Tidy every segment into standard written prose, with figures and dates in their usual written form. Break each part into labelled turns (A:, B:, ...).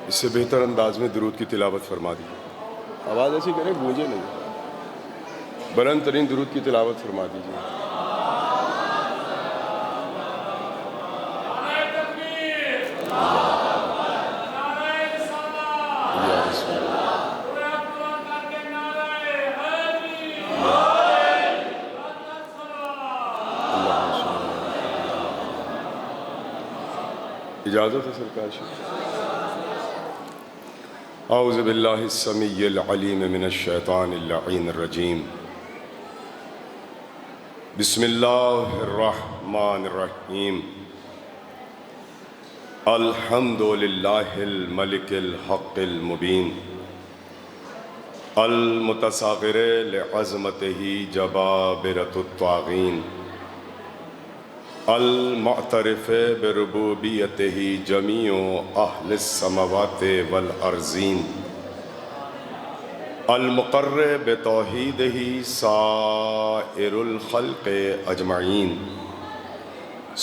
A: اس سے بہتر انداز میں درود کی تلاوت فرما دی. آواز ایسی کریں گونجے نہیں. بلند ترین درود کی تلاوت فرما دیجیے. اجازت ہے سرکار شریف. اعوذ باللہ السمیع العلیم من الشیطان اللعین الرجیم. بسم اللہ الرحمن الرحیم. الحمد للہ الملک الحق المبین المتصاغر لعظمتہ جبابرۃ الطاغین المعترف بربوبیتہ جمیع اہل السماوات والارضین المقر بتوحیدہ سائر الخلق اجمعین.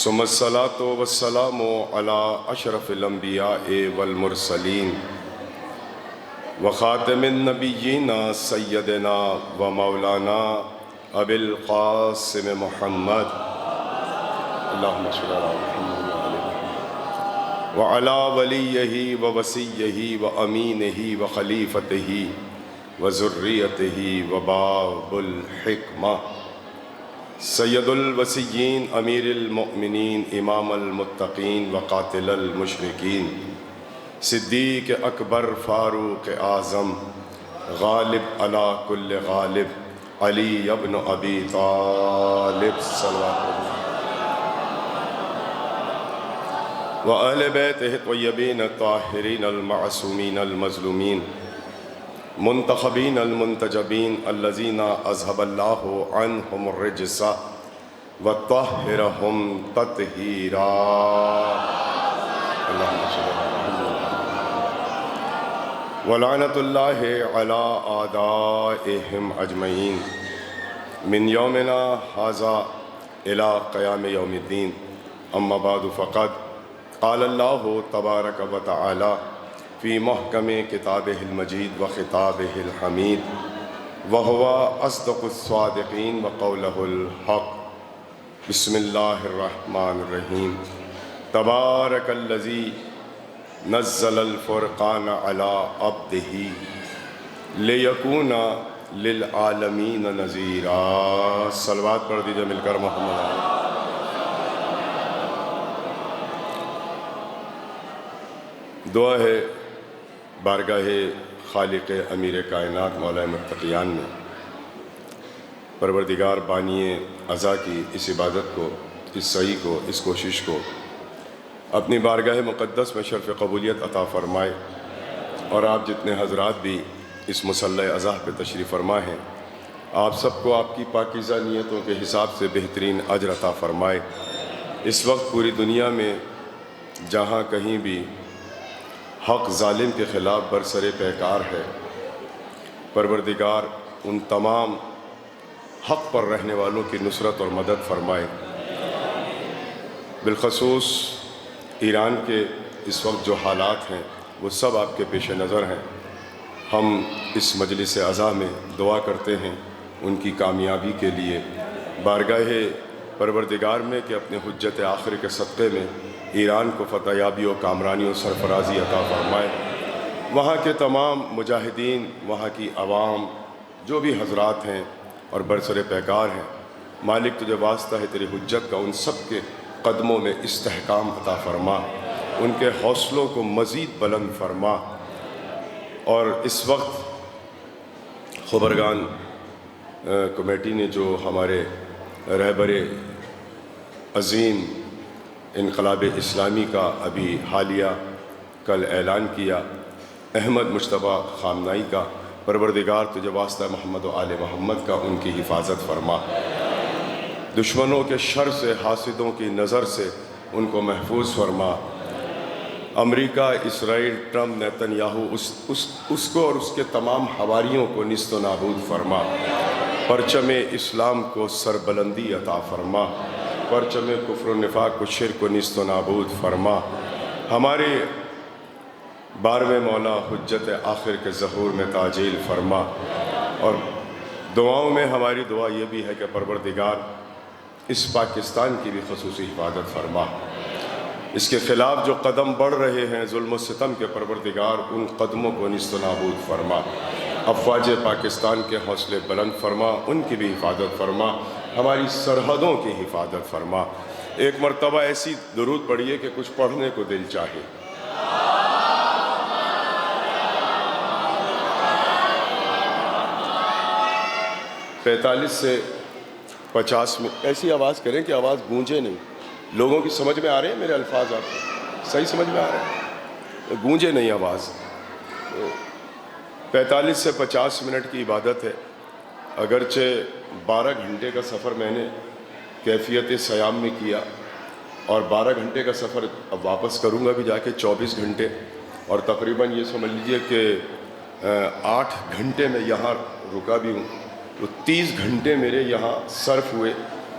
A: ثم الصلاۃ والسلام علی اشرف الانبیاء والمرسلین وخاتم النبیین سیدنا و مولانا ابی القاسم محمد اللہم صلی علی محمد وعلی ولیہ ووصیہ وامینہ وخلیفتہ وذریتہ وباب الحکمہ سید الوصیین امیر المؤمنین امام المتقین وقاتل المشرکین صدیق اکبر فاروق اعظم غالب علی کل غالب علی ابن ابی طالب صلوات اللہ وآل بیتہ الطیبین الطاہرین المعصومین المظلومین منتخبین المنتجبین الذین اذہب اللہ عنہم الرجس وطہرہم تطہیرا. اللہم صلی اللہ ولعنۃ اللہ علی اعدائہم اجمعین من یومنا ھذا الی قیام یوم الدین. اما بعد فقد قال اللہ تبارک و تعالی فی محکم کتابہ المجید و خطابہ الحمید وہو اصدق الصادقین وقولہ الحق. بسم اللہ الرحمن الرحیم. تبارک الذی نزل الفرقان علی عبدہ لیکون للعالمین نذیرا. صلوات پڑھ دیجئے مل کر محمد علیہ. دعا ہے بارگاہ خالق امیر کائنات مولا متقیان میں پروردگار بانی عزا کی اس عبادت کو، اس سعی کو، اس کوشش کو اپنی بارگاہ مقدس میں شرف قبولیت عطا فرمائے، اور آپ جتنے حضرات بھی اس مصلی عزا پہ تشریف فرما ہیں آپ سب کو آپ کی پاکیزہ نیتوں کے حساب سے بہترین اجر عطا فرمائے. اس وقت پوری دنیا میں جہاں کہیں بھی حق ظالم کے خلاف برسر پیکار ہے، پروردگار ان تمام حق پر رہنے والوں کی نصرت اور مدد فرمائے. بالخصوص ایران کے اس وقت جو حالات ہیں وہ سب آپ کے پیش نظر ہیں. ہم اس مجلس عزا میں دعا کرتے ہیں ان کی کامیابی کے لیے بارگاہ پروردگار میں کہ اپنے حجت آخر کے صدقے میں ایران کو فتح یابی و کامرانی و سرفرازی عطا فرمائے. وہاں کے تمام مجاہدین، وہاں کی عوام، جو بھی حضرات ہیں اور برسر پیکار ہیں، مالک تجھے واسطہ ہے تیری حجت کا، ان سب کے قدموں میں استحکام عطا فرما، ان کے حوصلوں کو مزید بلند فرما. اور اس وقت خبرگان کمیٹی نے جو ہمارے رہبر عظیم انقلاب اسلامی کا ابھی حالیہ کل اعلان کیا، احمد مجتبیٰ خامنائی کا، پروردگار تجھے واسطہ محمد و آل محمد کا ان کی حفاظت فرما. دشمنوں کے شر سے، حاسدوں کی نظر سے ان کو محفوظ فرما. امریکہ، اسرائیل، ٹرمپ، نیتنیاہو اس کو اور اس کے تمام حواریوں کو نیست و نابود فرما. پرچم اسلام کو سربلندی عطا فرما. پرچم کفر و نفاق کو، شرک و نیست و نابود فرما. ہمارے 12ویں مولا حجت آخر کے ظہور میں تعجیل فرما۔ اور دعاؤں میں ہماری دعا یہ بھی ہے کہ پروردگار اس پاکستان کی بھی خصوصی حفاظت فرما۔ اس کے خلاف جو قدم بڑھ رہے ہیں ظلم و ستم کے، پروردگار ان قدموں کو نیست و نابود فرما۔ افواج پاکستان کے حوصلے بلند فرما، ان کی بھی حفاظت فرما، ہماری سرحدوں کی حفاظت فرما۔ ایک مرتبہ ایسی درود پڑھیے کہ کچھ پڑھنے کو دل چاہے۔ 45 سے 50 منٹ ایسی آواز کریں کہ آواز گونجے نہیں۔ لوگوں کی سمجھ میں آ رہے ہیں میرے الفاظ؟ آپ کو صحیح سمجھ میں آ رہے ہیں؟ گونجے نہیں آواز۔ 45 سے 50 منٹ کی عبادت ہے۔ اگرچہ 12 گھنٹے کا سفر میں نے کیفیت سیام میں کیا، اور 12 گھنٹے کا سفر اب واپس کروں گا بھی جا کے 24 گھنٹے، اور تقریباً یہ سمجھ لیجئے کہ 8 گھنٹے میں یہاں رکا بھی ہوں، تو 30 گھنٹے میرے یہاں صرف ہوئے،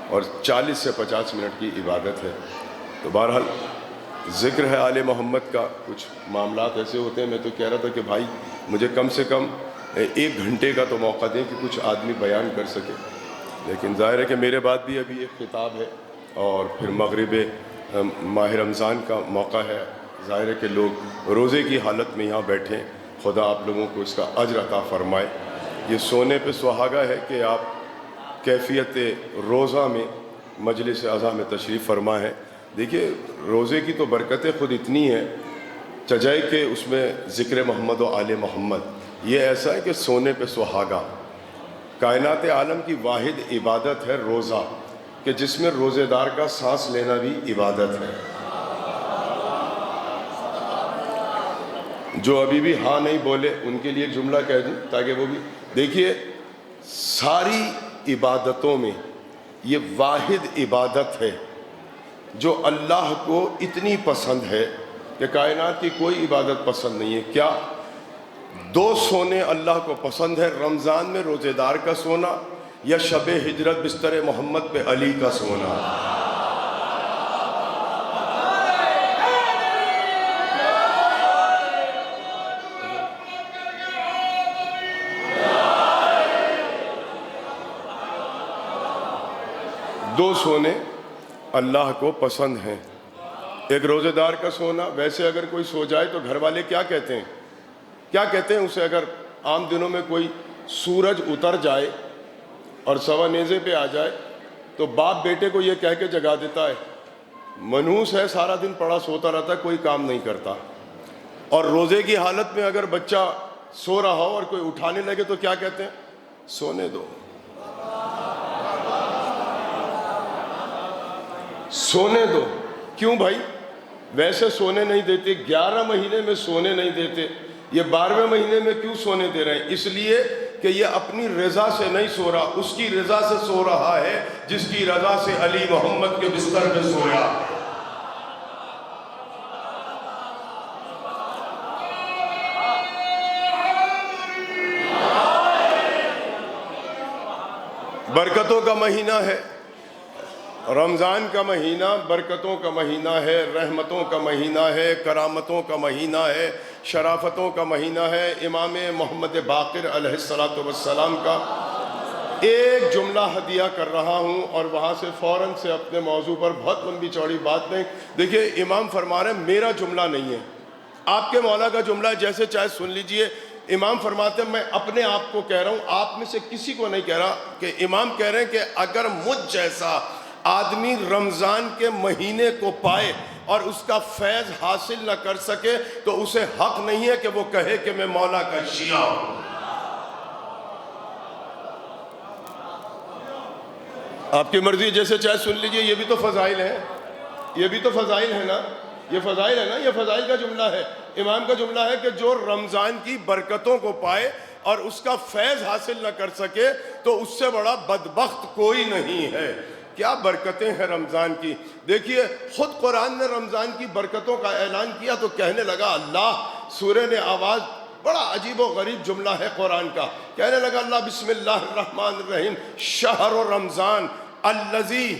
A: اور 40 سے 50 منٹ کی عبادت ہے۔ تو بہرحال ذکر ہے آل محمد کا، کچھ معاملات ایسے ہوتے ہیں۔ میں تو کہہ رہا تھا کہ بھائی مجھے کم سے کم 1 گھنٹے کا تو موقع دیں کہ کچھ آدمی بیان کر سکے، لیکن ظاہر ہے کہ میرے بعد بھی ابھی ایک خطاب ہے، اور پھر مغرب ماہ رمضان کا موقع ہے۔ ظاہر ہے کہ لوگ روزے کی حالت میں یہاں بیٹھیں، خدا آپ لوگوں کو اس کا اجر عطا فرمائے۔ یہ سونے پہ سہاگا ہے کہ آپ کیفیت روزہ میں مجلس اعضاء میں تشریف فرما ہے۔ دیکھیے روزے کی تو برکتیں خود اتنی ہیں، چجائے کہ اس میں ذکر محمد و آل محمد، یہ ایسا ہے کہ سونے پہ سہاگا۔ کائنات عالم کی واحد عبادت ہے روزہ، کہ جس میں روزے دار کا سانس لینا بھی عبادت ہے۔ جو ابھی بھی ہاں نہیں بولے ان کے لیے ایک جملہ کہہ دوں تاکہ وہ بھی دیکھیے، ساری عبادتوں میں یہ واحد عبادت ہے جو اللہ کو اتنی پسند ہے کہ کائنات کی کوئی عبادت پسند نہیں ہے۔ کیا؟ 2 سونے اللہ کو پسند ہے، رمضان میں روزے دار کا سونا، یا شب ہجرت بستر محمد پہ علی کا سونا۔ دو سونے اللہ کو پسند ہیں، ایک روزے دار کا سونا۔ ویسے اگر کوئی سو جائے تو گھر والے کیا کہتے ہیں؟ کیا کہتے ہیں اسے؟ اگر عام دنوں میں کوئی سورج اتر جائے اور سوا نیزے پہ آ جائے تو باپ بیٹے کو یہ کہہ کے جگا دیتا ہے، منحوس ہے، سارا دن پڑا سوتا رہتا ہے، کوئی کام نہیں کرتا۔ اور روزے کی حالت میں اگر بچہ سو رہا ہو اور کوئی اٹھانے لگے تو کیا کہتے ہیں؟ سونے دو، سونے دو۔ کیوں بھائی؟ ویسے سونے نہیں دیتے، 11 مہینے میں سونے نہیں دیتے، یہ 12ویں مہینے میں کیوں سونے دے رہے ہیں؟ اس لیے کہ یہ اپنی رضا سے نہیں سو رہا، اس کی رضا سے سو رہا ہے جس کی رضا سے علی محمد کے بستر پہ سویا۔ برکتوں کا مہینہ ہے رمضان کا مہینہ، برکتوں کا مہینہ ہے، رحمتوں کا مہینہ ہے، کرامتوں کا مہینہ ہے، شرافتوں کا مہینہ ہے۔ امام محمد باقر علیہ السلام کا ایک جملہ ہدیہ کر رہا ہوں، اور وہاں سے فوراً سے اپنے موضوع پر بہت لمبی چوڑی بات نہیں۔ دیکھیے امام فرما رہے ہیں میرا جملہ نہیں ہے، آپ کے مولا کا جملہ ہے، جیسے چاہے سن لیجئے۔ امام فرماتے ہیں میں اپنے آپ کو کہہ رہا ہوں، آپ میں سے کسی کو نہیں کہہ رہا، کہ امام کہہ رہے ہیں کہ اگر مجھ جیسا آدمی رمضان کے مہینے کو پائے اور اس کا فیض حاصل نہ کر سکے تو اسے حق نہیں ہے کہ وہ کہے کہ میں مولا کا شیعہ ہوں۔ آپ کی مرضی، جیسے چاہے سن لیجئے۔ یہ بھی تو فضائل ہیں، یہ بھی تو فضائل ہے نا، یہ فضائل ہے نا، یہ فضائل کا جملہ ہے۔ امام کا جملہ ہے کہ جو رمضان کی برکتوں کو پائے اور اس کا فیض حاصل نہ کر سکے تو اس سے بڑا بدبخت کوئی نہیں ہے۔ کیا برکتیں ہیں رمضان کی! دیکھیے خود قرآن نے رمضان کی برکتوں کا اعلان کیا تو کہنے لگا اللہ، سورہ نے آواز، بڑا عجیب و غریب جملہ ہے قرآن کا، کہنے لگا اللہ بسم اللہ الرحمن الرحیم شہر رمضان الذی،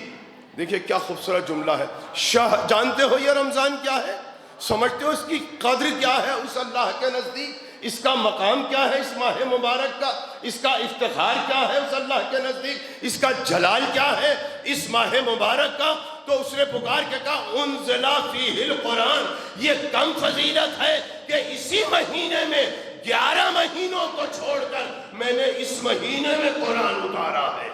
A: دیکھیے کیا خوبصورت جملہ ہے۔ جانتے ہو یہ رمضان کیا ہے؟ سمجھتے ہو اس کی قدر کیا ہے اس اللہ کے نزدیک؟ اس کا مقام کیا ہے اس ماہ مبارک کا؟ اس کا افتخار کیا ہے اس اللہ کے نزدیک؟ اس کا جلال کیا ہے اس ماہ مبارک کا؟ تو اس نے پکار کے کہا انزل فیہ القرآن، یہ کم فضیلت ہے کہ اسی مہینے میں 11 مہینوں کو چھوڑ کر میں نے اس مہینے میں قرآن اتارا ہے۔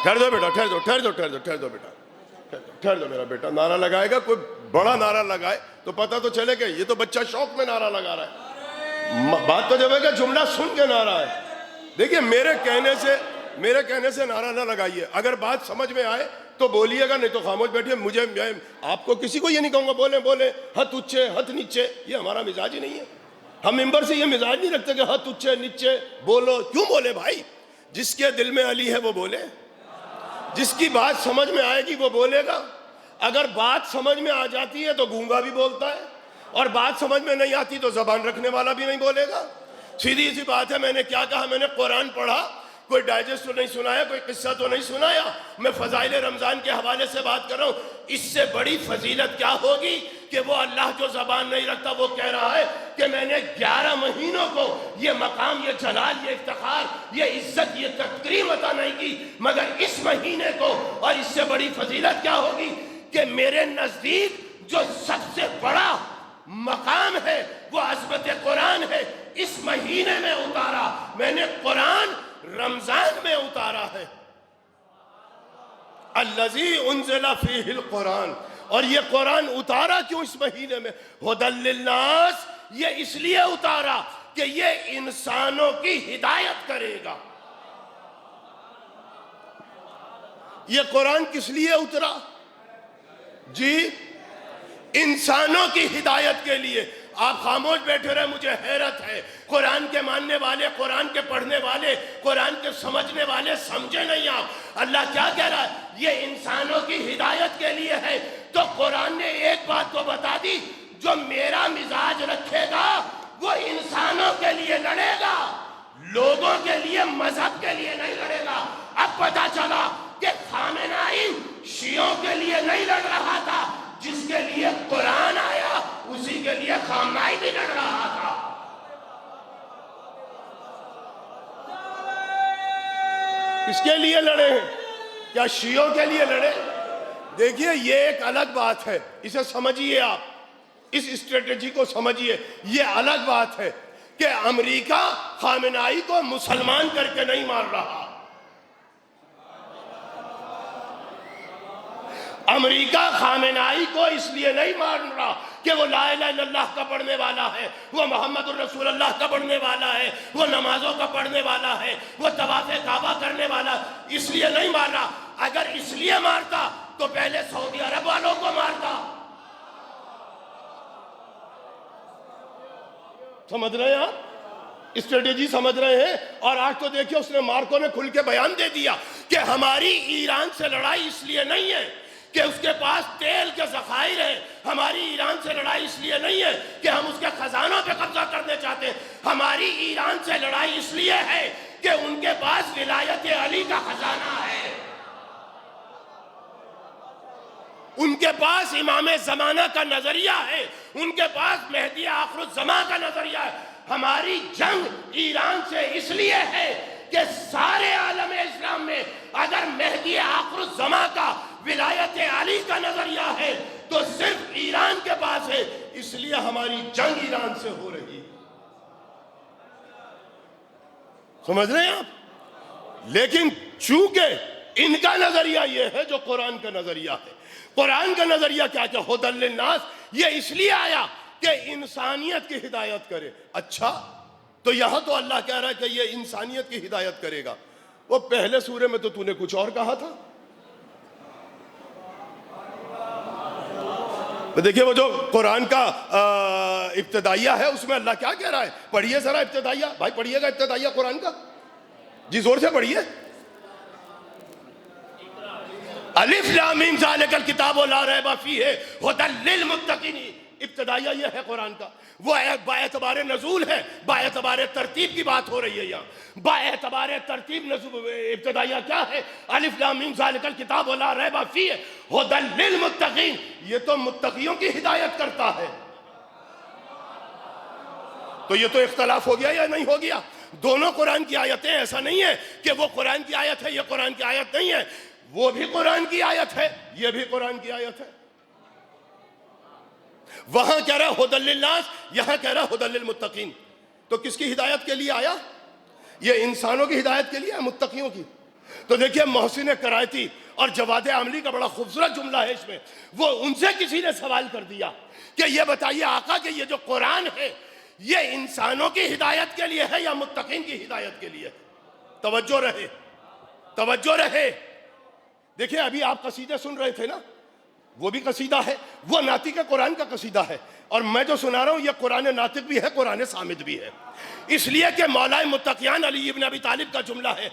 A: ٹھہر دو بیٹا، ٹھہر دو بیٹا، ٹھہر دو میرا بیٹا۔ نعرہ لگائے گا کوئی بڑا نعرہ لگائے تو پتہ تو چلے گا یہ تو بچہ شوق میں نعرہ لگا رہا ہے، بات تو جب ہے کہ جملہ سن کے نعرہ ہے۔ دیکھیے میرے کہنے سے نعرہ نہ لگائیے، اگر بات سمجھ میں آئے تو بولیے گا، نہیں تو خاموش بیٹھیے۔ میں آپ کو کسی کو یہ نہیں کہوں گا بولیں ہتھ اونچے ہتھ نیچے، یہ ہمارا مزاج ہی نہیں ہے۔ ہم ممبر سے یہ مزاج نہیں رکھتے کہ ہتھ اونچے نیچے بولو۔ کیوں بولے بھائی؟ جس کے دل میں علی ہے وہ بولے، جس کی بات سمجھ میں آئے گی وہ بولے گا۔ اگر بات سمجھ میں آ جاتی ہے تو گونگا بھی بولتا ہے، اور بات سمجھ میں نہیں آتی تو زبان رکھنے والا بھی نہیں بولے گا۔ سیدھی سی بات ہے۔ میں نے کیا کہا؟ میں نے قرآن پڑھا، کوئی ڈائجسٹ تو نہیں سنایا، کوئی قصہ تو نہیں سنایا، میں فضائل رمضان کے حوالے سے بات کر رہا ہوں۔ اس سے بڑی فضیلت کیا ہوگی کہ وہ اللہ جو زبان نہیں رکھتا وہ کہہ رہا ہے کہ میں نے 11 مہینوں کو یہ مقام، یہ جلال، یہ افتخار، یہ عزت، یہ تکریم عطا نہیں کی مگر اس مہینے کو۔ اور اس سے بڑی فضیلت کیا ہوگی کہ میرے نزدیک جو سب سے بڑا مقام ہے وہ عظمت قرآن ہے، اس مہینے میں اتارا۔ میں نے قرآن رمضان میں اتارا ہے۔ الذی انزل فیہ القرآن، اور یہ قرآن اتارا کیوں اس مہینے میں؟ ھدی للناس، یہ اس لیے اتارا کہ یہ انسانوں کی ہدایت کرے گا۔ یہ قرآن کس لیے اترا؟ جی، انسانوں کی ہدایت کے لیے۔ آپ خاموش بیٹھے رہے، مجھے حیرت ہے۔ قرآن کے ماننے والے، قرآن کے پڑھنے والے، قرآن کے سمجھنے والے سمجھے نہیں آپ اللہ کیا کہہ رہا ہے؟ یہ انسانوں کی ہدایت کے لیے ہے۔ تو قرآن نے ایک بات کو بتا دی، جو میرا مزاج رکھے گا وہ انسانوں کے لیے لڑے گا، لوگوں کے لیے، مذہب کے لیے نہیں لڑے گا۔ اب پتہ چلا کہ خامنائی شیعوں کے لیے نہیں لڑ رہا تھا، جس کے لیے قرآن آیا اسی کے لیے خامنائی بھی لڑ رہا تھا۔ کس کے لیے لڑے ہیں؟ کیا شیعوں کے لیے لڑے؟ دیکھیے یہ ایک الگ بات ہے، اسے سمجھیے، آپ اس اسٹریٹجی کو سمجھیے۔ یہ الگ بات ہے کہ امریکہ خامنائی کو مسلمان کر کے نہیں مار رہا۔ امریکہ خامنائی کو اس لیے نہیں مار رہا کہ وہ لا الہ الا اللہ کا پڑھنے والا ہے، وہ محمد الرسول اللہ کا پڑھنے والا ہے، وہ نمازوں کا پڑھنے والا ہے، وہ طواف کعبہ کرنے والا، اس لیے نہیں مار رہا۔ اگر اس لیے مارتا تو پہلے سعودی عرب والوں کو مارتا۔ سمجھ رہے ہیں آپ؟ اسٹریٹجی سمجھ رہے ہیں؟ اور آج تو دیکھیں اس نے مارکو نے کھل کے بیان دے دیا کہ ہماری ایران سے لڑائی اس لیے نہیں ہے کہ اس کے پاس تیل کے ذخائر ہیں، ہماری ایران سے لڑائی اس لیے نہیں ہے کہ ہم اس کے خزانوں پہ قبضہ کرنے چاہتے ہیں، ہماری ایران سے لڑائی اس لیے ہے کہ ان کے پاس ولایت علی کا خزانہ ہے، ان کے پاس امام زمانہ کا نظریہ ہے، ان کے پاس مہدی آخر الزمان کا نظریہ ہے۔ ہماری جنگ ایران سے اس لیے ہے کہ سارے عالم اسلام میں اگر مہدی آخر الزمان کا ولایت علی کا نظریہ ہے تو صرف ایران کے پاس ہے، اس لیے ہماری جنگ ایران سے ہو رہی ہے۔ سمجھ رہے ہیں آپ؟ لیکن چونکہ ان کا نظریہ یہ ہے جو قرآن کا نظریہ ہے۔ قرآن کا نظریہ کیا کہ ھدی للناس، یہ اس لیے آیا کہ انسانیت کی ہدایت کرے۔ اچھا، تو یہاں تو اللہ کہہ رہا ہے کہ یہ انسانیت کی ہدایت کرے گا، وہ پہلے سورے میں تو نے کچھ اور کہا تھا۔ دیکھیے وہ جو قرآن کا ابتدائیہ ہے اس میں اللہ کیا کہہ رہا ہے؟ پڑھیے ذرا ابتدائیہ، بھائی پڑھیے گا ابتدائیہ قرآن کا، جی زور سے پڑھیے۔ الف لام میم ذالک الکتاب لا ریب فیہ ھدی للمتقین، ابتدائیہ یہ ہے قرآن کا۔ وہ باعتبار نزول ہے، باعتبار ترتیب کی بات ہو رہی ہے یہاں۔ باعتبار ترتیب ابتدائیہ کیا ہے؟ الف لام میم ذالک الکتاب لا ریب فیہ ھدی للمتقین، یہ تو متقیوں کی ہدایت کرتا ہے۔ تو یہ تو اختلاف ہو گیا یا نہیں ہو گیا؟ دونوں قرآن کی آیتیں، ایسا نہیں ہے کہ وہ قرآن کی آیت ہے یہ قرآن کی آیت نہیں ہے، وہ بھی قرآن کی آیت ہے یہ بھی قرآن کی آیت ہے۔ وہاں کہہ رہا ھدی للناس، یہاں کہہ رہا ھدی للمتقین۔ تو کس کی ہدایت کے لیے آیا؟ یہ انسانوں کی ہدایت کے لیے ہے، متقیوں کی؟ تو دیکھیے محسن کرائتی اور جواد عملی کا بڑا خوبصورت جملہ ہے اس میں، وہ ان سے کسی نے سوال کر دیا کہ یہ بتائیے آقا کہ یہ جو قرآن ہے یہ انسانوں کی ہدایت کے لیے ہے یا متقین کی ہدایت کے لیے؟ توجہ رہے، توجہ رہے۔ دیکھیں ابھی آپ قصیدے سن رہے تھے نا، وہ بھی قصیدہ ہے، وہ ناطق قرآن کا قصیدہ ہے، اور میں جو سنا رہا ہوں یہ قرآن ناطق بھی ہے، قرآن صامت بھی ہے، اس لیے کہ مولا متقیان علی ابن ابی طالب کا جملہ ہے،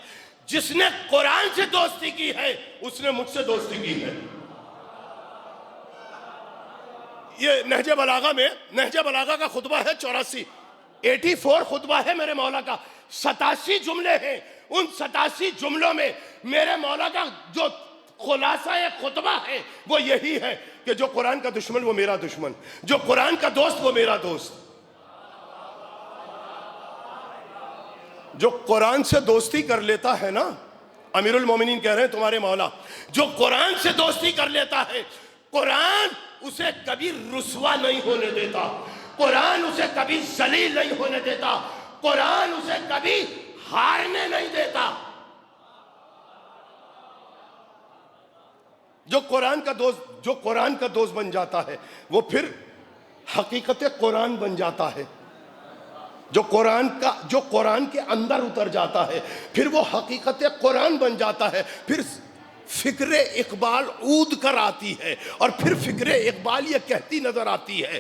A: جس نے قرآن سے دوستی کی ہے اس نے مجھ سے دوستی کی ہے۔ یہ نہج بلاغہ میں، نہج بلاغہ کا خطبہ ہے 84 خطبہ ہے میرے مولا کا، 87 جملے ہیں، ان 87 جملوں میں میرے مولا کا جو خلاصہ خطبہ ہے وہ یہی ہے کہ جو قرآن کا دشمن وہ میرا دشمن، جو قرآن کا دوست وہ میرا دوست۔ جو قرآن سے دوستی کر لیتا ہے نا، امیر المومنین کہہ رہے ہیں تمہارے مولا، جو قرآن سے دوستی کر لیتا ہے قرآن اسے کبھی رسوا نہیں ہونے دیتا، قرآن اسے کبھی ذلیل نہیں ہونے دیتا، قرآن اسے کبھی ہارنے نہیں دیتا۔ جو قرآن کا دوست بن جاتا ہے وہ پھر حقیقت قرآن بن جاتا ہے، جو قرآن کے اندر اتر جاتا ہے پھر وہ حقیقت قرآن بن جاتا ہے، پھر فکر اقبال اود کر آتی ہے، اور پھر فکر اقبال یہ کہتی نظر آتی ہے،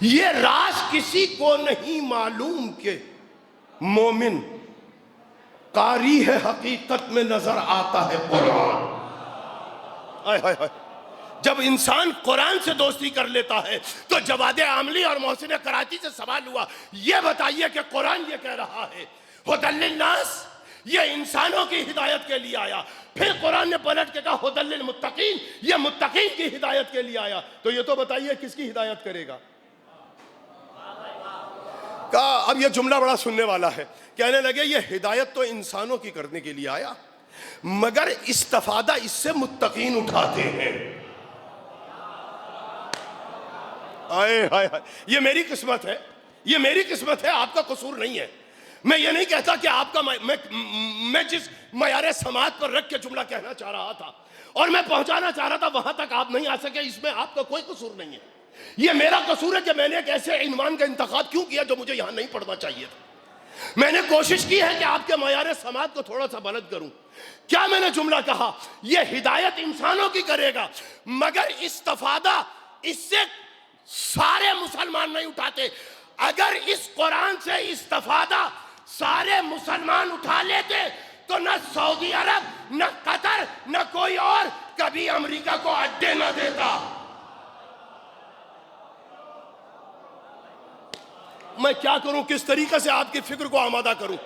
A: یہ راز کسی کو نہیں معلوم کہ مومن قاری ہے حقیقت میں نظر آتا ہے قرآن۔ جب انسان قرآن سے دوستی کر لیتا ہے تو جواد عاملی اور محسن کراچی سے سوال ہوا، یہ بتائیے کہ قرآن یہ کہہ رہا ہے ھدی للناس، یہ انسانوں کی ہدایت کے لیے آیا، پھر قرآن نے پلٹ کے کہا ھدی للمتقین، یہ متقین کی ہدایت کے لیے آیا، تو یہ تو بتائیے کس کی ہدایت کرے گا؟ کہا اب یہ جملہ بڑا سننے والا ہے، کہنے لگے یہ ہدایت تو انسانوں کی کرنے کے لیے آیا مگر استفادہ اس سے متقین اٹھاتے ہیں۔ یہ میری قسمت ہے، یہ میری قسمت ہے، آپ کا قصور نہیں ہے۔ میں یہ نہیں کہتا کہ آپ کا، میں جس معیار سماعت پر رکھ کے جملہ کہنا چاہ رہا تھا اور میں پہنچانا چاہ رہا تھا وہاں تک آپ نہیں آ سکے، اس میں آپ کا کوئی قصور نہیں ہے۔ یہ میرا قصور ہے کہ میں نے ایک ایسے عنوان کا انتخاب کیوں کیا جو مجھے یہاں نہیں پڑھنا چاہیے تھا۔ میں نے کوشش کی ہے کہ آپ کے معیار سماعت کو تھوڑا سا بلند کروں۔ کیا میں نے جملہ کہا؟ یہ ہدایت انسانوں کی کرے گا مگر استفادہ اس سے سارے مسلمان نہیں اٹھاتے۔ اگر اس قرآن سے استفادہ سارے مسلمان اٹھا لیتے تو نہ سعودی عرب، نہ قطر، نہ کوئی اور کبھی امریکہ کو اڈے نہ دیتا۔ میں کیا کروں، کس طریقے سے آپ کی فکر کو آمادہ کروں؟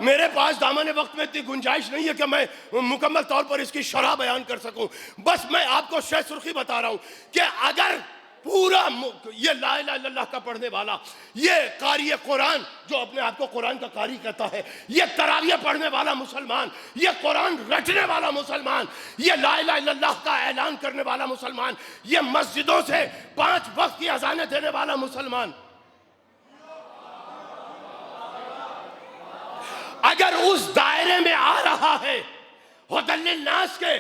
A: میرے پاس دامن وقت میں اتنی گنجائش نہیں ہے کہ میں مکمل طور پر اس کی شرح بیان کر سکوں، بس میں آپ کو شہ سرخی بتا رہا ہوں کہ اگر پورا یہ لا الہ الا اللہ کا پڑھنے والا، یہ قاری قرآن جو اپنے آپ کو قرآن کا قاری کہتا ہے، یہ تراویح پڑھنے والا مسلمان، یہ قرآن رٹنے والا مسلمان، یہ لا الہ الا اللہ کا اعلان کرنے والا مسلمان، یہ مسجدوں سے 5 وقت کی اذانیں دینے والا مسلمان، اگر اس دائرے میں آ رہا ہے ھدی للناس کے،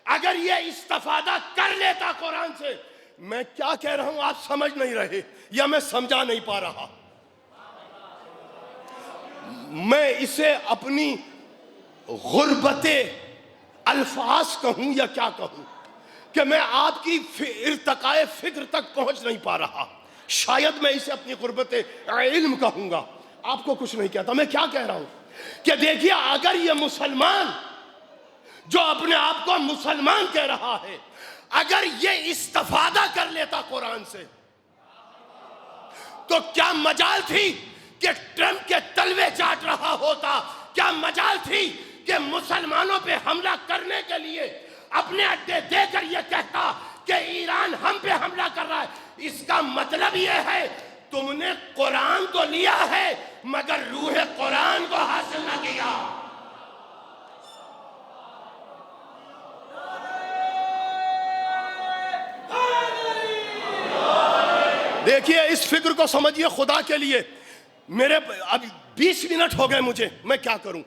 A: اگر یہ استفادہ کر لیتا قرآن سے، میں کیا کہہ رہا ہوں آپ سمجھ نہیں رہے یا میں سمجھا نہیں پا رہا؟ میں اسے اپنی غربت الفاظ کہوں یا کیا کہوں کہ میں آپ کی ارتقاء فکر تک پہنچ نہیں پا رہا، شاید میں اسے اپنی غربت علم کہوں گا، آپ کو کچھ نہیں کہتا۔ میں کیا کہہ رہا ہوں کہ دیکھیے اگر یہ مسلمان جو اپنے آپ کو مسلمان کہہ رہا ہے، اگر یہ استفادہ کر لیتا قرآن سے تو کیا مجال تھی کہ ٹرمپ کے تلوے چاٹ رہا ہوتا؟ کیا مجال تھی کہ مسلمانوں پہ حملہ کرنے کے لیے
B: اپنے اڈے دے کر یہ کہتا کہ ایران ہم پہ حملہ کر رہا ہے، اس کا مطلب یہ ہے تم نے قرآن تو لیا ہے مگر روح قرآن کو حاصل نہ کیا۔
C: دیکھیے اس فکر کو سمجھیے خدا کے لیے۔ میرے اب 20 منٹ ہو گئے، مجھے میں کیا کروں؟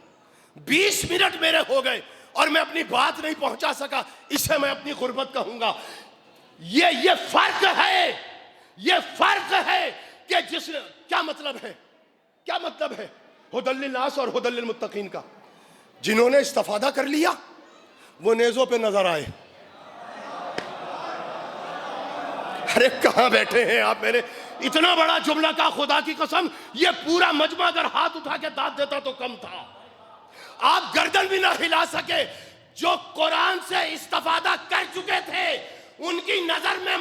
C: 20 منٹ میرے ہو گئے اور میں اپنی بات نہیں پہنچا سکا، اسے میں اپنی غربت کہوں گا۔ یہ فرق ہے، یہ فرق ہے کہ کیا مطلب ہے؟ کیا مطلب ہے ھدی للناس اور ھدی للمتقین کا؟ جنہوں نے استفادہ کر لیا وہ نیزوں پہ نظر آئے۔ ارے کہاں بیٹھے ہیں آپ میرے؟ اتنا بڑا جملہ کا خدا کی قسم، یہ پورا مجمع اگر ہاتھ اٹھا کے داد دیتا تو کم تھا۔ آپ گردن بھی نہ ہلا سکے۔ جو قرآن سے استفادہ کر چکے تھے ان کی نظر میں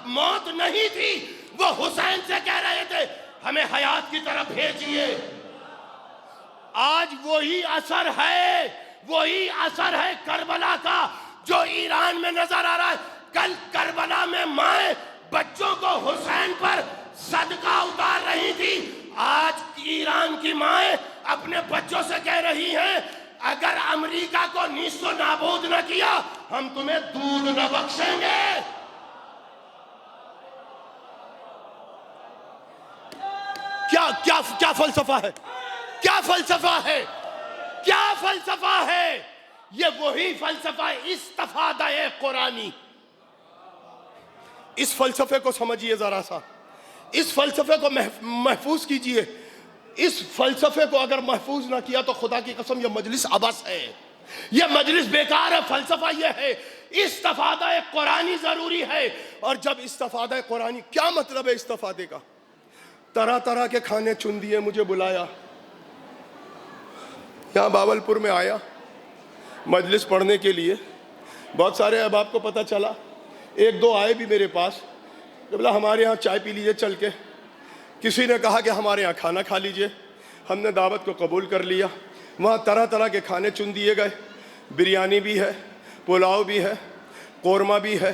C: موت نہیں تھی، وہ حسین سے کہہ رہے تھے ہمیں حیات کی طرف بھیجیے۔ آج وہی اثر ہے کربلا کا جو ایران میں نظر آ رہا ہے۔ کل کربلا میں مائیں بچوں کو حسین پر صدقہ اتار رہی تھی، آج ایران کی مائیں اپنے بچوں سے کہہ رہی ہیں اگر امریکہ کو نیست و نابود نہ کیا ہم تمہیں دودھ نہ بخشیں گے۔ کیا فلسفہ ہے؟ کیا فلسفہ ہے؟ کیا فلسفہ ہے؟ یہ وہی فلسفہ استفادہ قرآنی۔ اس فلسفے کو سمجھیے ذرا سا، اس فلسفے کو محفوظ کیجئے۔ اس فلسفے کو اگر محفوظ نہ کیا تو خدا کی قسم یہ مجلس عبث ہے، یہ مجلس بیکار ہے۔ فلسفہ یہ ہے استفادہ قرآنی ضروری ہے۔ اور جب استفادہ قرآنی، کیا مطلب ہے استفادے کا؟ طرح طرح کے کھانے چن دیے، مجھے بلایا، یہاں باولپور میں آیا مجلس پڑھنے کے لیے۔ بہت سارے احباب کو پتہ چلا، ایک دو آئے بھی میرے پاس کہ بلا ہمارے ہاں چائے پی لیجئے چل کے۔ کسی نے کہا کہ ہمارے ہاں کھانا کھا لیجئے۔ ہم نے دعوت کو قبول کر لیا۔ وہاں طرح طرح کے کھانے چن دیے گئے، بریانی بھی ہے، پلاؤ بھی ہے، قورمہ بھی ہے،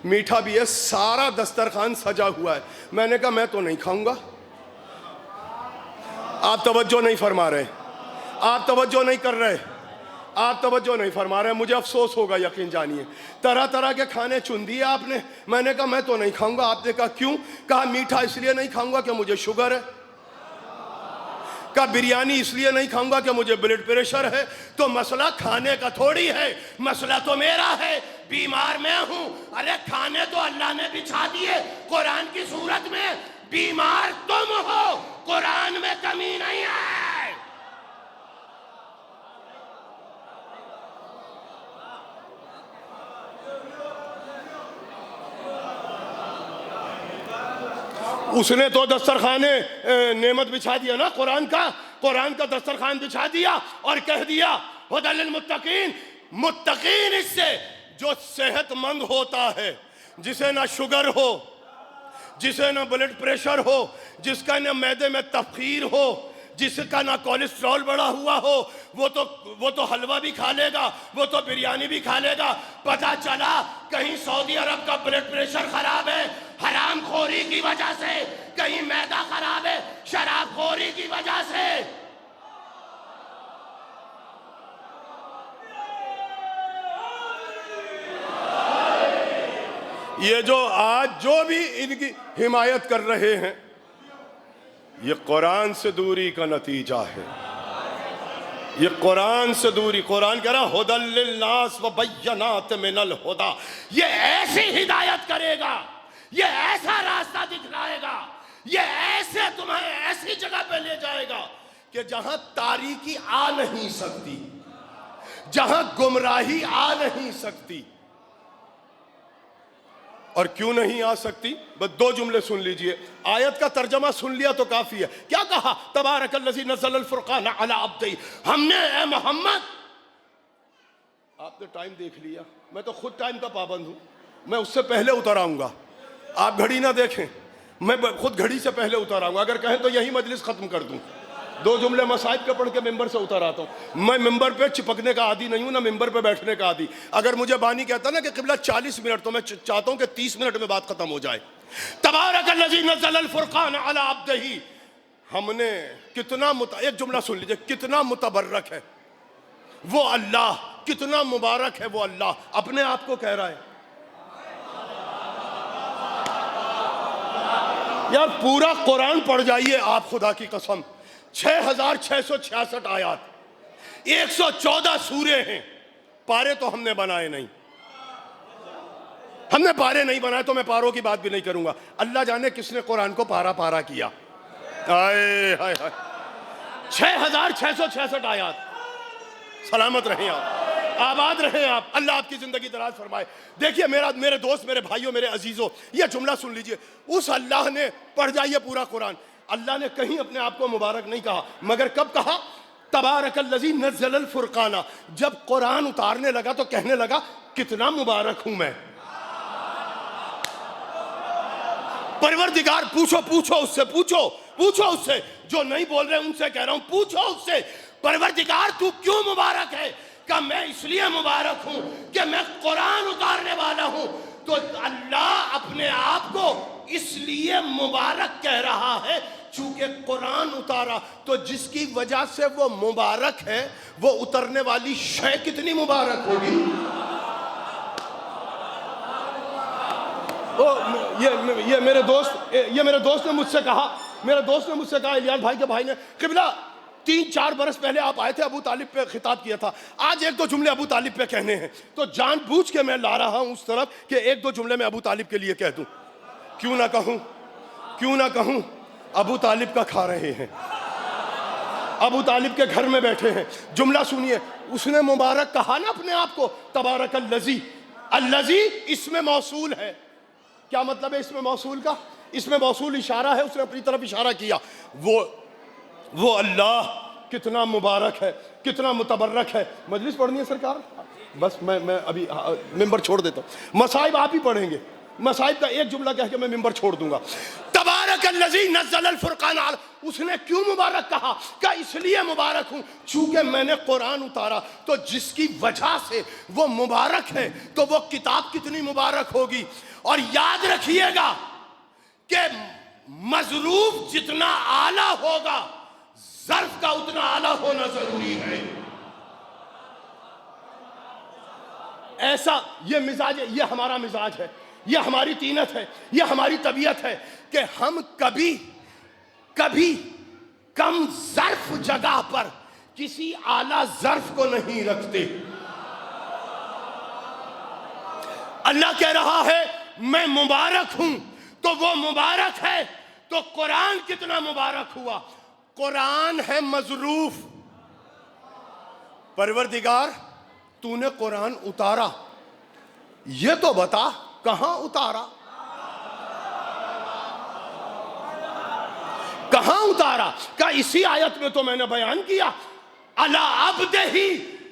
C: میٹھا بھی ہے، سارا دسترخوان سجا ہوا ہے۔ میں نے کہا میں تو نہیں کھاؤں گا۔ آپ توجہ نہیں فرما رہے، آپ توجہ نہیں کر رہے، آپ توجہ نہیں فرما رہے، مجھے افسوس ہوگا یقین جانیے۔ طرح طرح کے کھانے چن دیے آپ نے۔ میں نے کہا میں تو نہیں کھاؤں گا۔ آپ نے کہا کیوں؟ کہا میٹھا اس لیے نہیں کھاؤں گا کہ مجھے شوگر ہے، کہا بریانی اس لیے نہیں کھاؤں گا کہ مجھے بلڈ پریشر ہے۔ تو مسئلہ کھانے کا تھوڑی ہے، مسئلہ تو میرا ہے، بیمار میں ہوں۔ ارے کھانے تو اللہ نے بچھا دیے قرآن کی صورت میں، بیمار تم ہو، قرآن میں کمی نہیں ہے۔ اس نے تو دسترخوان نعمت بچھا دیا نا، قرآن کا دسترخوان بچھا دیا اور کہہ دیا ھدی للمتقین۔ متقین اس سے جو صحت مند ہوتا ہے، جسے نہ شوگر ہو، جسے نہ بلڈ پریشر ہو، جس کا نہ معدے میں تفخیر ہو، جس کا نہ کولیسٹرول بڑھا ہوا ہو، وہ تو حلوہ بھی کھا لے گا، وہ تو بریانی بھی کھا لے گا۔ پتہ چلا کہیں سعودی عرب کا بلڈ پریشر خراب ہے حرام خوری کی وجہ سے، کہیں معدہ خراب ہے شراب خوری کی وجہ سے۔ یہ جو آج جو بھی ان کی حمایت کر رہے ہیں، یہ قرآن سے دوری کا نتیجہ ہے۔ یہ قرآن سے دوری، قرآن کہہ رہا ھدی للناس وبینات من الہدی، یہ ایسی ہدایت کرے گا، یہ ایسا راستہ دکھلائے گا، یہ ایسے تمہیں ایسی جگہ پہ لے جائے گا کہ جہاں تاریکی آ نہیں سکتی، جہاں گمراہی آ نہیں سکتی۔ اور کیوں نہیں آ سکتی؟ بس دو جملے سن لیجئے، آیت کا ترجمہ سن لیا تو کافی ہے۔ کیا کہا؟ تبارک الذی نزل الفرقان علی عبدہ۔ ہم نے اے محمد، آپ نے ٹائم دیکھ لیا، میں تو خود ٹائم کا پابند ہوں، میں اس سے پہلے اتر آؤں گا۔ آپ گھڑی نہ دیکھیں، میں خود گھڑی سے پہلے اتر آؤں گا، اگر کہیں تو یہی مجلس ختم کر دوں۔ دو جملے مصائب کے پڑھ کے ممبر سے اتر آتا ہوں. میں ممبر پہ چپکنے کا عادی نہیں ہوں، نہ ممبر پہ بیٹھنے کا عادی. اگر مجھے بانی کہتا نا کہ قبلہ 40 منٹ، تو میں چاہتا ہوں کہ 30 منٹ میں بات ختم ہو جائے. تبارک الذی نزل الفرقان علی عبدہ. ہم نے کتنا ایک جملہ سن لیجئے، کتنا متبرک ہے وہ اللہ، کتنا مبارک ہے وہ اللہ. اپنے آپ کو کہہ رہا ہے. یار پورا قرآن پڑھ جائیے آپ، خدا کی قسم 6666 آیات، 114 سورے ہیں. پارے تو ہم نے بنائے نہیں، ہم نے پارے نہیں بنائے، تو میں پاروں کی بات بھی نہیں کروں گا. اللہ جانے کس نے قرآن کو پارا پارا کیا. 6666 آیات. سلامت رہیں آپ، آباد رہیں آپ، اللہ آپ کی زندگی دراز فرمائے. دیکھیے میرے دوست، میرے بھائیوں، میرے عزیزوں، یہ جملہ سن لیجئے. اس اللہ نے، پڑھ جائیے پورا قرآن، اللہ نے کہیں اپنے آپ کو مبارک نہیں کہا، مگر کب کہا؟ تبارک الذی نزل الفرقان. جب قرآن اتارنے لگا تو کہنے لگا کتنا مبارک ہوں میں. پروردگار پوچھو اس سے، پوچھو اس سے، جو نہیں بول رہے ان سے کہہ رہا ہوں، پوچھو اس سے پروردگار تو کیوں مبارک ہے؟ کہ میں اس لیے مبارک ہوں کہ میں قرآن اتارنے والا ہوں. تو اللہ اپنے آپ کو اس لیے مبارک کہہ رہا ہے چونکہ قرآن اتارا. تو جس کی وجہ سے وہ مبارک ہے، وہ اترنے والی شے کتنی مبارک ہوگی. یہ میرے دوست نے مجھ سے کہا الیاس بھائی کے بھائی نے، قبلہ 3-4 برس پہلے آپ آئے تھے، ابو طالب پہ خطاب کیا تھا، آج 1-2 جملے ابو طالب پہ کہنے ہیں. تو جان بوجھ کے میں لا رہا ہوں اس طرف کہ 1-2 جملے میں ابو طالب کے لیے کہہ دوں. کیوں نہ کہوں ابو طالب کا کھا رہے ہیں، ابو طالب کے گھر میں بیٹھے ہیں. جملہ سنیے، اس نے مبارک کہا نا اپنے آپ کو. تبارک الذی، الذی اس میں موصول ہے. کیا مطلب ہے اس میں موصول کا؟ اس میں موصول اشارہ ہے، اس نے اپنی طرف اشارہ کیا. وہ اللہ کتنا مبارک ہے، کتنا متبرک ہے. مجلس پڑھنی ہے سرکار؟ بس میں ابھی ممبر چھوڑ دیتا ہوں. مصائب آپ ہی پڑھیں گے، مصائب کا ایک جملہ کہہ کے میں ممبر چھوڑ دوں گا. تبارک الذی نزل الفرقان. اس نے کیوں مبارک کہا؟ کہ اس لیے مبارک ہوں چونکہ میں نے قرآن اتارا. تو جس کی وجہ سے وہ مبارک ہے تو وہ کتاب کتنی مبارک ہوگی. اور یاد رکھیے گا کہ مظروف جتنا اعلیٰ ہوگا، ظرف کا اتنا اعلیٰ ہونا ضروری ہے. ایسا یہ مزاج ہے، یہ ہمارا مزاج ہے، یہ ہماری طینت ہے، یہ ہماری طبیعت ہے کہ ہم کبھی کم ظرف جگہ پر کسی اعلیٰ ظرف کو نہیں رکھتے. اللہ کہہ رہا ہے میں مبارک ہوں، تو وہ مبارک ہے. تو قرآن کتنا مبارک ہوا. قرآن ہے مظروف. پروردگار تو نے قرآن اتارا، یہ تو بتا کہاں اتارا، کہاں اتارا؟ کہ اسی آیت میں تو میں نے بیان کیا، علی عبدہ،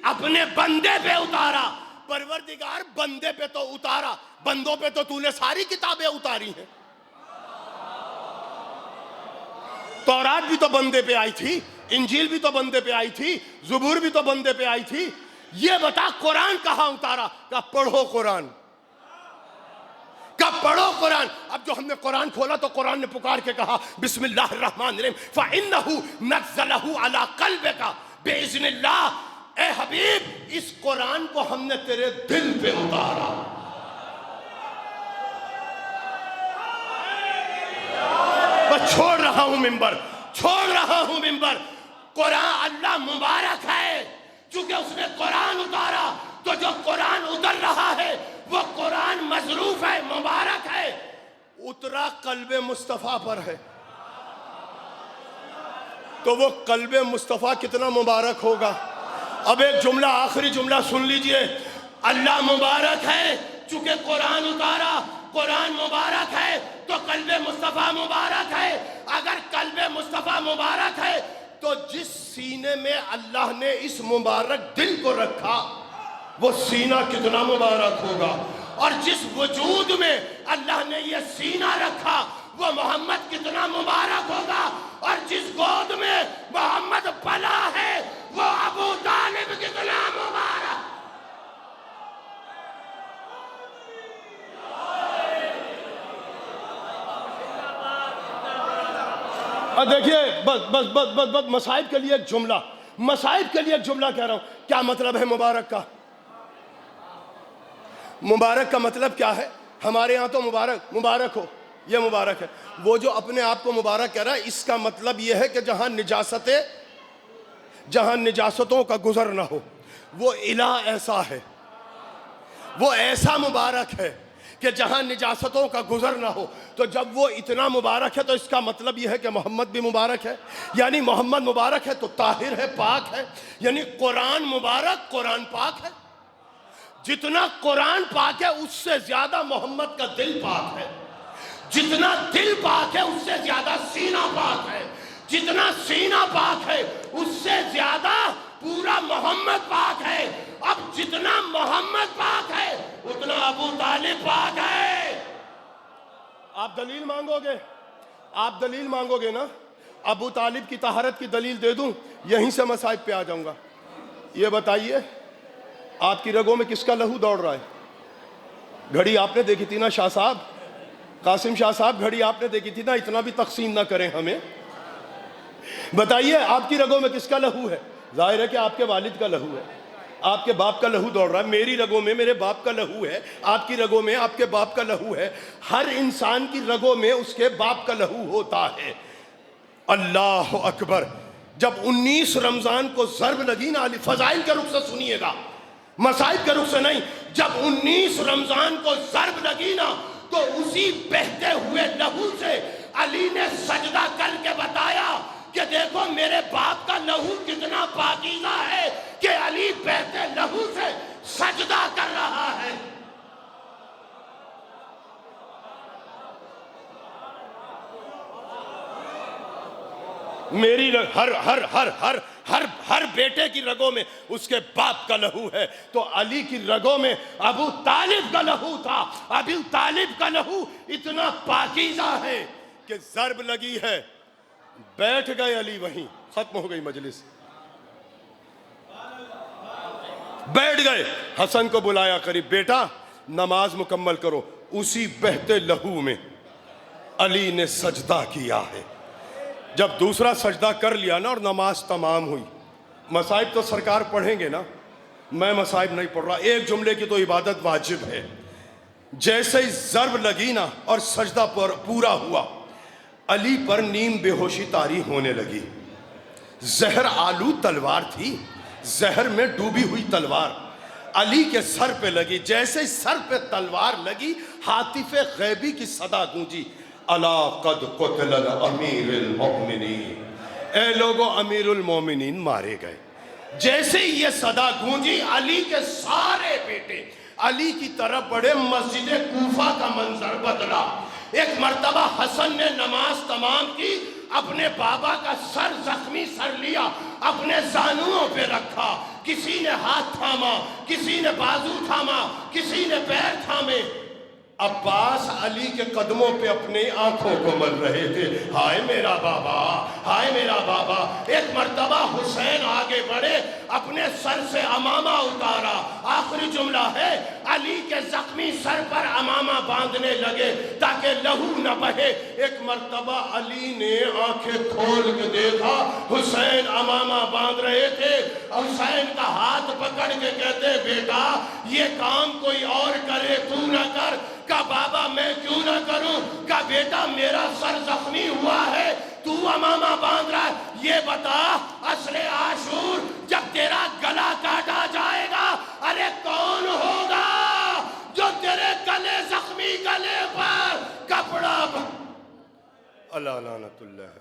C: اپنے بندے پہ اتارا. پروردگار بندے پہ تو اتارا، بندوں پہ تو نے ساری کتابیں اتاری ہیں. تورات بھی تو بندے پہ آئی تھی، انجیل بھی تو بندے پہ آئی تھی، زبور بھی تو بندے پہ آئی تھی. یہ بتا قرآن کہاں اتارا؟ کہ پڑھو قرآن، کہ پڑھو قرآن. اب جو ہم نے قرآن کھولا تو قرآن نے پکار کے کہا بسم اللہ الرحمن الرحیم فَإِنَّهُ نَزَّلَهُ عَلَىٰ قَلْبِكَ بِإِذْنِ اللَّهِ. اے حبیب اس قرآن کو ہم نے تیرے دل پہ اتارا. بس چھوڑ رہا ہوں ممبر. قرآن اللہ مبارک ہے چونکہ اس نے قرآن اتارا. تو جو قرآن اتر رہا ہے وہ قرآن مظروف ہے، مبارک ہے. اترا قلب مصطفیٰ پر ہے تو وہ قلب مصطفیٰ کتنا مبارک ہوگا. اب ایک جملہ، آخری جملہ سن لیجئے. اللہ مبارک ہے چونکہ قرآن اتارا. قرآن مبارک ہے تو قلب مصطفیٰ مبارک ہے. اگر قلب مصطفیٰ مبارک ہے تو جس سینے میں اللہ نے اس مبارک دل کو رکھا وہ سینہ کتنا مبارک ہوگا. اور جس وجود میں اللہ نے یہ سینہ رکھا
B: وہ محمد کتنا مبارک ہوگا، اور جس گود میں محمد پلا ہے وہ ابو طالب کتنا مبارک۔
C: دیکھیے بس مصائب کے لیے ایک جملہ کہہ رہا ہوں۔ کیا مطلب ہے مبارک کا؟ مبارک کا مطلب کیا ہے؟ ہمارے ہاں تو مبارک ہو، یہ مبارک ہے۔ وہ جو اپنے آپ کو مبارک کہہ رہا ہے، اس کا مطلب یہ ہے کہ جہاں نجاستوں کا گزر نہ ہو، وہ الہ ایسا ہے، وہ ایسا مبارک ہے کہ جہاں نجاستوں کا گزر نہ ہو۔ تو جب وہ اتنا مبارک ہے تو اس کا مطلب یہ ہے کہ محمد بھی مبارک ہے، یعنی محمد مبارک ہے تو طاہر ہے، پاک ہے، یعنی قرآن مبارک، قرآن پاک ہے۔ جتنا قرآن پاک ہے اس سے زیادہ محمد کا دل پاک ہے، جتنا دل پاک ہے اس سے زیادہ سینہ پاک ہے، جتنا سینہ پاک ہے اس سے زیادہ پورا محمد پاک ہے۔ اب جتنا محمد پاک ہے اتنا ابو طالب پاک ہے۔ آپ دلیل مانگو گے نا؟ ابو طالب کی طہارت کی دلیل دے دوں، یہیں سے مصائب پہ آ جاؤں گا۔ یہ بتائیے آپ کی رگوں میں کس کا لہو دوڑ رہا ہے؟ گھڑی آپ نے دیکھی تھی نا شاہ صاحب، قاسم شاہ صاحب، گھڑی آپ نے دیکھی تھی نا، اتنا بھی تقسیم نہ کریں ہمیں۔ بتائیے آپ کی رگوں میں کس کا لہو ہے؟ ظاہر ہے کہ آپ کے والد کا لہو ہے، آپ کے باپ کا لہو دوڑ رہا ہے۔ میری رگوں میں میرے باپ کا لہو ہے، آپ کی رگوں میں آپ کے باپ کا لہو ہے۔ ہر انسان کی رگوں میں اس کے باپ کا لہو ہوتا ہے۔ اللہ اکبر! جب 19 رمضان کو ضرب لگی نا، فضائل کے رخ سے سنیے گا، مصائب کے رخ سے نہیں، جب 19 رمضان کو ضرب لگی نا تو اسی بہتے ہوئے لہو سے علی نے سجدہ کر کے بتایا کہ دیکھو میرے باپ کا لہو کتنا پاکیزہ ہے کہ علی بہتے لہو سے سجدہ کر رہا ہے۔ میری ہر بیٹے کی رگوں میں اس کے باپ کا لہو ہے، تو علی کی رگوں میں ابو طالب کا لہو تھا۔ ابو طالب کا لہو اتنا پاکیزہ ہے کہ ضرب لگی ہے، بیٹھ گئے علی، وہیں ختم ہو گئی مجلس، بیٹھ گئے۔ حسن کو بلایا قریب، بیٹا نماز مکمل کرو۔ اسی بہتے لہو میں علی نے سجدہ کیا ہے۔ جب دوسرا سجدہ کر لیا نا اور نماز تمام ہوئی، مصائب تو سرکار پڑھیں گے نا، میں مصائب نہیں پڑھ رہا، ایک جملے کی تو عبادت واجب ہے۔ جیسے ہی ضرب لگی نا اور سجدہ پورا ہوا، علی پر نیم بے ہوشی طاری ہونے لگی۔ زہر آلو تلوار تھی، زہر میں ڈوبی ہوئی تلوار علی کے سر پہ لگی۔ جیسے ہی سر پہ تلوار لگی، ہاتف غیبی کی صدا گونجی، الا قد قتل امیر المؤمنین، اے لوگو امیر المومنین مارے گئے۔ جیسے ہی یہ صدا گونجی، علی کے سارے بیٹے علی کی طرف بڑھے، مسجد کوفہ کا منظر بدلا۔ ایک مرتبہ حسن نے نماز تمام کی، اپنے بابا کا سر، زخمی سر لیا، اپنے زانوؤں پہ رکھا، کسی نے ہاتھ تھاما، کسی نے بازو تھاما، کسی نے پیر تھامے۔ عباس علی کے قدموں پہ اپنی آنکھوں کو مل رہے تھے، ہائے میرا بابا، ہائے میرا بابا۔ ایک مرتبہ حسین آگے بڑھے، اپنے سر سے امامہ اتارا، آخری جملہ ہے علی کے زخمی سر پر امامہ باندھنے لگے تاکہ لہو نہ بہے۔ ایک مرتبہ علی نے آنکھیں کھول کے دیکھا، حسین امامہ باندھ رہے تھے، حسین کا ہاتھ پکڑ کے کہتے بیٹا یہ کام کوئی اور کرے تو نہ کر۔ کہا بابا میں کیوں نہ کروں؟ کہا بیٹا میرا سر زخمی ہوا ہے، تو امامہ باندھ رہا ہے، یہ بتا عصر عاشور جب تیرا گلا کاٹا جائے گا، ارے کون ہوگا جو تیرے گلے زخمی گلے پر کپڑا اللہ لعنت اللہ۔